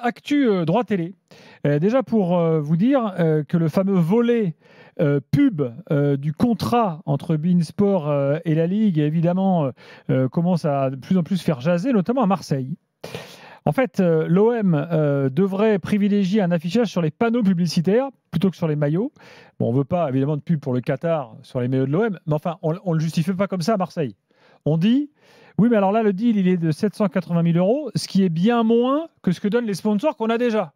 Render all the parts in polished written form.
Actu droit télé. Déjà pour vous dire que le fameux volet pub du contrat entre beIN Sport et la Ligue, évidemment, commence à de plus en plus faire jaser, notamment à Marseille. En fait, l'OM devrait privilégier un affichage sur les panneaux publicitaires plutôt que sur les maillots. Bon, on ne veut pas, évidemment, de pub pour le Qatar sur les maillots de l'OM, mais enfin, on ne le justifie pas comme ça à Marseille. On dit, oui, mais alors là, le deal, il est de 780 000 euros, ce qui est bien moins que ce que donnent les sponsors qu'on a déjà.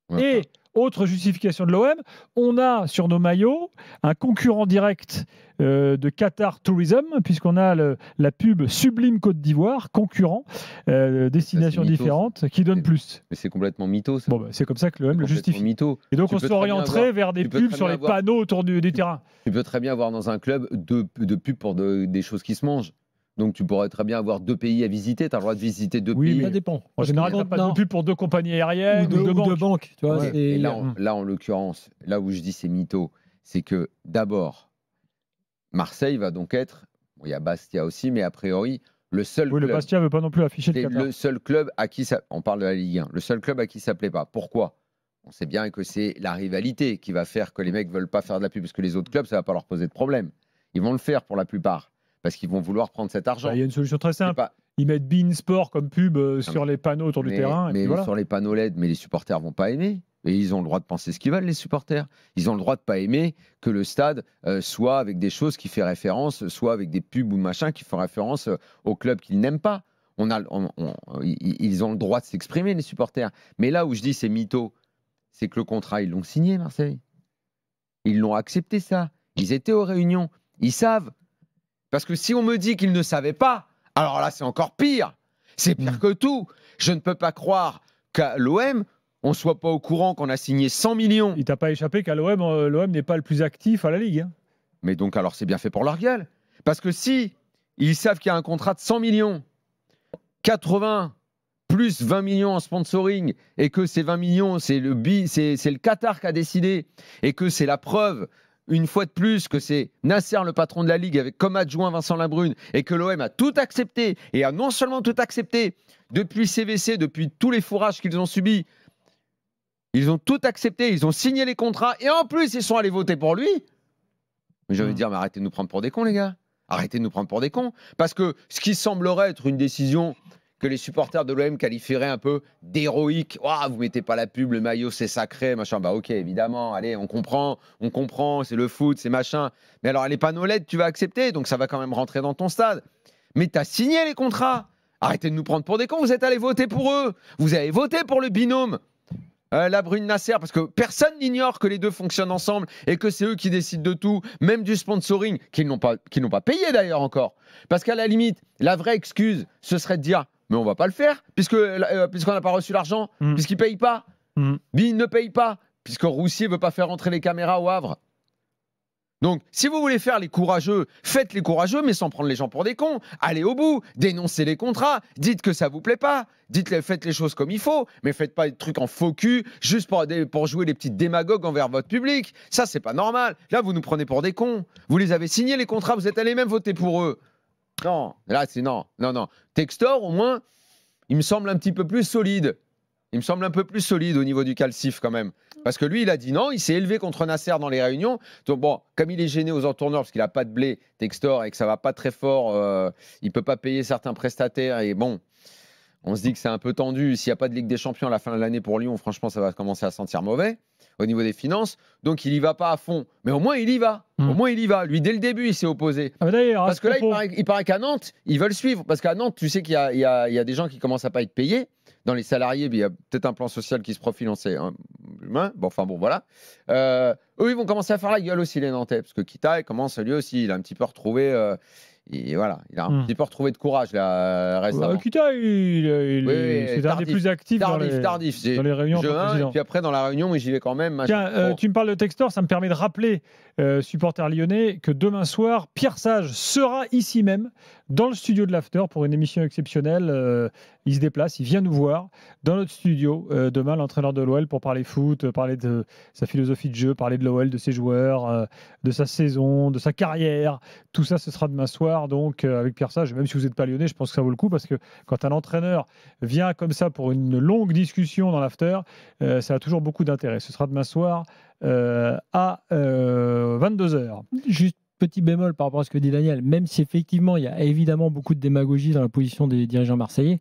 Ouais. Et autre justification de l'OM, on a sur nos maillots un concurrent direct de Qatar Tourism, puisqu'on a la pub Sublime Côte d'Ivoire, concurrent, destination différente, qui donne plus. Mais c'est complètement mytho, ça. Bon, bah, c'est comme ça que l'OM le justifie. Mytho. Et donc on s'orienterait vers des pubs sur les panneaux autour des terrains. Tu peux très bien avoir dans un club deux pubs pour des choses qui se mangent. Donc tu pourrais très bien avoir 2 pays à visiter. Tu as le droit de visiter 2 pays. Oui, ça dépend. En général, tu n'as pas de pub pour 2 compagnies aériennes ou deux banques. Tu vois, et là, en l'occurrence, là où je dis c'est mytho, c'est que d'abord, Marseille va donc être, bon, il y a Bastia aussi, mais a priori, le seul club... le Bastia ne veut pas non plus afficher le Qatar. Le seul club à qui ça... On parle de la Ligue 1. Le seul club à qui ça ne plaît pas. Pourquoi ? On sait bien que c'est la rivalité qui va faire que les mecs ne veulent pas faire de la pub, parce que les autres clubs, ça ne va pas leur poser de problème. Ils vont le faire pour la plupart. Parce qu'ils vont vouloir prendre cet argent. Il y a une solution très simple. Ils mettent beIN Sport comme pub sur les panneaux autour du terrain. Mais voilà. Sur les panneaux LED, mais les supporters vont pas aimer. Et ils ont le droit de penser ce qu'ils veulent, les supporters. Ils ont le droit de pas aimer que le stade soit avec des choses qui font référence, soit avec des pubs ou machin qui font référence au club qu'ils n'aiment pas. Ils ont le droit de s'exprimer, les supporters. Mais là où je dis c'est mytho, c'est que le contrat, ils l'ont signé, Marseille. Ils l'ont accepté, ça. Ils étaient aux réunions. Ils savent. Parce que si on me dit qu'ils ne savaient pas, alors là, c'est encore pire. C'est pire que tout. Je ne peux pas croire qu'à l'OM, on ne soit pas au courant qu'on a signé 100 millions. Il t'a pas échappé qu'à l'OM n'est pas le plus actif à la Ligue. Hein. Mais donc, alors, c'est bien fait pour leur gueule. Parce que si ils savent qu'il y a un contrat de 100 millions, 80 plus 20 millions en sponsoring, et que ces 20 millions, c'est le Qatar qui a décidé, et que c'est la preuve une fois de plus que c'est Nasser, le patron de la Ligue, avec comme adjoint Vincent Labrune, et que l'OM a tout accepté, et a non seulement tout accepté, depuis CVC, depuis tous les fourrages qu'ils ont subis, ils ont tout accepté, ils ont signé les contrats, et en plus, ils sont allés voter pour lui. Mais je veux dire, mais arrêtez de nous prendre pour des cons, les gars. Arrêtez de nous prendre pour des cons. Parce que ce qui semblerait être une décision que les supporters de l'OM qualifieraient un peu d'héroïque. Oh, vous mettez pas la pub, le maillot, c'est sacré, machin. Bah ok, évidemment, allez, on comprend, c'est le foot, c'est machin. Mais alors, les panneaux LED, tu vas accepter, donc ça va quand même rentrer dans ton stade. Mais tu as signé les contrats. Arrêtez de nous prendre pour des cons, vous êtes allés voter pour eux. Vous avez voté pour le binôme. Labrune Nasser, parce que personne n'ignore que les deux fonctionnent ensemble et que c'est eux qui décident de tout, même du sponsoring, qu'ils n'ont pas payé d'ailleurs encore. Parce qu'à la limite, la vraie excuse, ce serait de dire mais on va pas le faire, puisqu'on n'a pas reçu l'argent, puisqu'ils ne payent pas. BeIN ne paye pas, puisque Roussier ne veut pas faire rentrer les caméras au Havre. Donc, si vous voulez faire les courageux, faites les courageux, mais sans prendre les gens pour des cons. Allez au bout, dénoncez les contrats, dites que ça vous plaît pas, faites les choses comme il faut, mais faites pas des trucs en faux cul, juste pour jouer les petites démagogues envers votre public. Ça, c'est pas normal. Là, vous nous prenez pour des cons. Vous les avez signés, les contrats, vous êtes allés même voter pour eux. Non, là, c'est non. Textor, au moins, il me semble un petit peu plus solide. Il me semble un peu plus solide au niveau du calcif quand même. Parce que lui, il a dit non, il s'est élevé contre Nasser dans les réunions. Donc bon, comme il est gêné aux entourneurs parce qu'il n'a pas de blé, Textor, et que ça ne va pas très fort, il ne peut pas payer certains prestataires. Et bon, on se dit que c'est un peu tendu. S'il n'y a pas de Ligue des Champions à la fin de l'année pour Lyon, franchement, ça va commencer à sentir mauvais au niveau des finances. Donc il n'y va pas à fond. Mais au moins, il y va. Au moins, il y va. Lui, dès le début, il s'est opposé. Parce que là, il paraît qu'à Nantes, ils veulent suivre. Parce qu'à Nantes, tu sais qu'il y a des gens qui commencent à pas être payés. Dans les salariés, il y a peut-être un plan social qui se profile. Voilà. Eux, ils vont commencer à faire la gueule aussi, les Nantais. Parce que Kita, il commence, lui aussi, il a un petit peu retrouvé... il a un petit peu retrouvé de courage là, récemment. Kita, c'est un des plus actifs dans les réunions. Puis après, dans la réunion, j'y vais quand même. Tiens, tu me parles de Textor, ça me permet de rappeler, supporter lyonnais, que demain soir, Pierre Sage sera ici même dans le studio de l'After pour une émission exceptionnelle. Il se déplace, il vient nous voir dans notre studio demain, l'entraîneur de l'OL, pour parler foot, parler de sa philosophie de jeu, parler de l'OL, de ses joueurs, de sa saison, de sa carrière. Tout ça, ce sera demain soir, donc avec Pierre Sage. Même si vous n'êtes pas lyonnais, je pense que ça vaut le coup, parce que quand un entraîneur vient comme ça pour une longue discussion dans l'After, ça a toujours beaucoup d'intérêt. Ce sera demain soir à 22h. Juste petit bémol par rapport à ce que dit Daniel, même si effectivement il y a évidemment beaucoup de démagogie dans la position des dirigeants marseillais,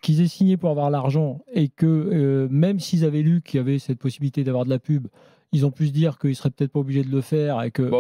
qu'ils aient signé pour avoir l'argent et que même s'ils avaient lu qu'il y avait cette possibilité d'avoir de la pub, ils ont pu se dire qu'ils seraient peut-être pas obligés de le faire et que...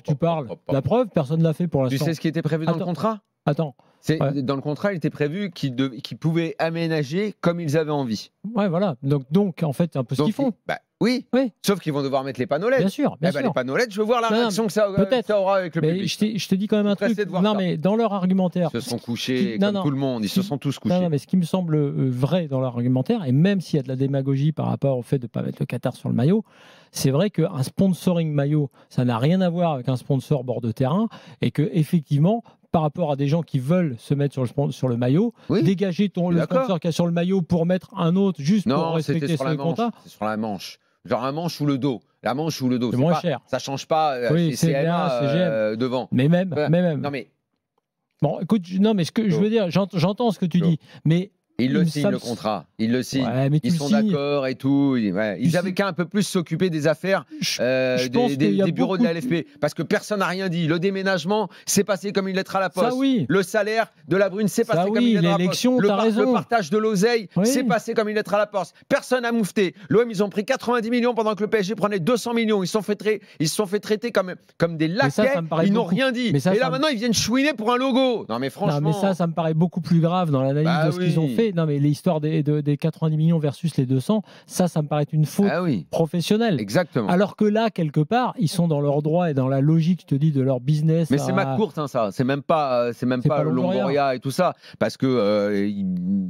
Tu parles. La preuve, personne ne l'a fait pour l'instant. Tu sais ce qui était prévu dans le contrat ? Attends. Dans le contrat, il était prévu qu'ils pouvaient aménager comme ils avaient envie. Ouais, voilà. Donc en fait, c'est un peu ce qu'ils font. Oui. Sauf qu'ils vont devoir mettre les panneaux LED. Bien sûr. Les panneaux LED, je veux voir la réaction que ça aura avec le public. Je te dis quand même un truc. Non, mais dans leur argumentaire. Ils se sont couchés comme tout le monde. Ils se sont tous couchés. Non, mais ce qui me semble vrai dans leur argumentaire, et même s'il y a de la démagogie par rapport au fait de ne pas mettre le Qatar sur le maillot, c'est vrai qu'un sponsoring maillot, ça n'a rien à voir avec un sponsor bord de terrain, et que effectivement, par rapport à des gens qui veulent se mettre sur le maillot, dégager le sponsor qui a sur le maillot pour mettre un autre juste pour respecter ce contrat. C'est sur la manche. Genre un manche ou le dos. La manche ou le dos. C'est moins cher. Ça change pas. C'est CMA devant. Mais même. Non mais. Bon, écoute, non mais ce que je veux dire, j'entends ce que tu dis, mais. Ils le signent, le contrat. Ils le signent. Ouais, ils sont d'accord et tout. Ouais. Ils avaient qu'à un peu plus s'occuper des affaires des bureaux de la LFP. Parce que personne n'a rien dit. Le déménagement, c'est passé comme une lettre à la poste. Ça, oui. Le salaire de la Brune, c'est passé comme une lettre à la poste. Le partage de l'oseille, c'est passé comme une lettre à la poste. Personne n'a moufté. L'OM, ils ont pris 90 millions pendant que le PSG prenait 200 millions. Ils se sont fait traiter comme des laquais. Ils n'ont rien dit. Et là, maintenant, ils viennent chouiner pour un logo. Non, mais franchement. Non, mais ça me paraît beaucoup plus grave dans l'analyse de ce qu'ils ont fait. Non, mais l'histoire des 90 millions versus les 200, ça me paraît une faute professionnelle. Exactement. Alors que là, quelque part, ils sont dans leur droit et dans la logique, je te dis, de leur business. Mais c'est McCourt, ça. C'est même pas Longoria et tout ça. Parce que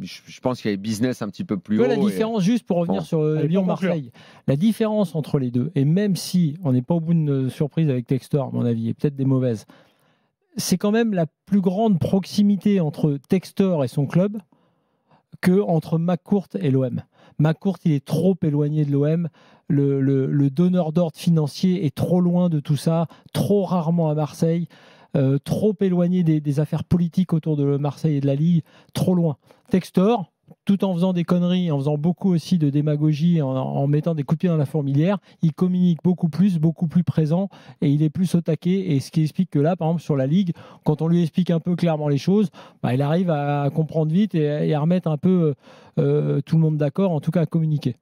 je pense qu'il y a business un petit peu plus haut. La différence, juste pour revenir sur Lyon-Marseille, la différence entre les deux, et même si on n'est pas au bout d'une surprise avec Textor, à mon avis, et peut-être des mauvaises, c'est quand même la plus grande proximité entre Textor et son club que entre McCourt et l'OM. McCourt, il est trop éloigné de l'OM. Le donneur d'ordre financier est trop loin de tout ça, trop rarement à Marseille, trop éloigné des affaires politiques autour de Marseille et de la Ligue, trop loin. Textor, tout en faisant des conneries, en faisant beaucoup aussi de démagogie, en mettant des coups de pied dans la fourmilière, il communique beaucoup plus présent et il est plus au taquet. Et ce qui explique que là, par exemple, sur la Ligue, quand on lui explique un peu clairement les choses, il arrive à comprendre vite et à remettre un peu tout le monde d'accord, en tout cas à communiquer.